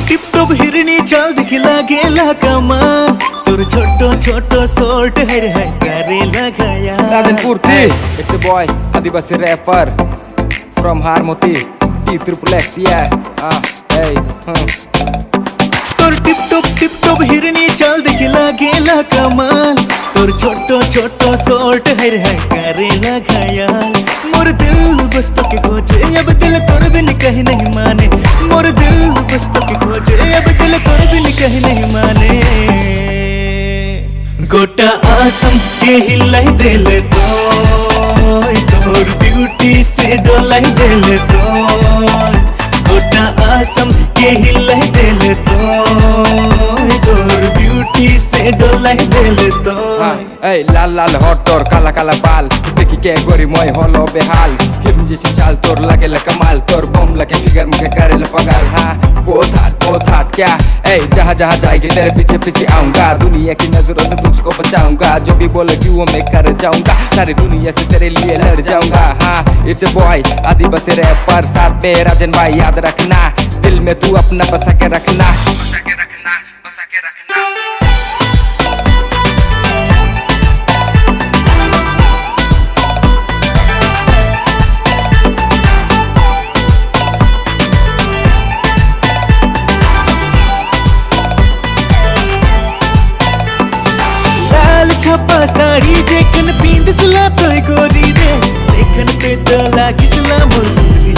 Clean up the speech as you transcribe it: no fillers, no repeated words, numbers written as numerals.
tip top हिरणी चाल दिखला गेला कमाल तोर छोटो छोटो शॉर्ट हेयर है करे लगाया Radenpurti, it's a boy, Adivasi rapper from Harmoti, T-Triple-X, yeah, hey, तोर टिप टॉप हिरणी चाल दिखला गेला कमाल तोर छोटो छोटो शॉर्ट हेयर है करे लगाया मोर दिल बस तो के खोजे अब दिल तोर बिन कहीं नहीं माने मोर दिल बस तो के खोजे अब दिल तोर बिन कहीं नहीं माने गोटा आसम के हिलाई दिल तोर ब्यूटी से डोलाई दिल गोटा आसम के हिलाई दिल तोर ब्यूटी से डोलाई दिल hey, लाल लाल hot तोर काला काला बाल देखी के गोरी मोय होलो बेहाल हिरन जैसी चाल तोर लगे कमाल तोर बम लगे फिगर मुझे करे पगाल बहुत हाथ क्या ए जहाँ जहाँ जाएगी तेरे पीछे पीछे आऊंगा दुनिया की नजरों से तुझको बचाऊंगा जो भी बोलेगी वो मैं कर जाऊंगा सारी दुनिया से तेरे लिए लड़ जाऊंगा हाँ इट्स अ बॉय आदिवासी रैपर साथ में राजन भाई याद रखना दिल में तू अपना बसा के रखना बसा के रखना बसा के रखना छपा साड़ी देखन पींद सला तो गोरी रे सेखन पे तो लागी सला मोर सुंदरी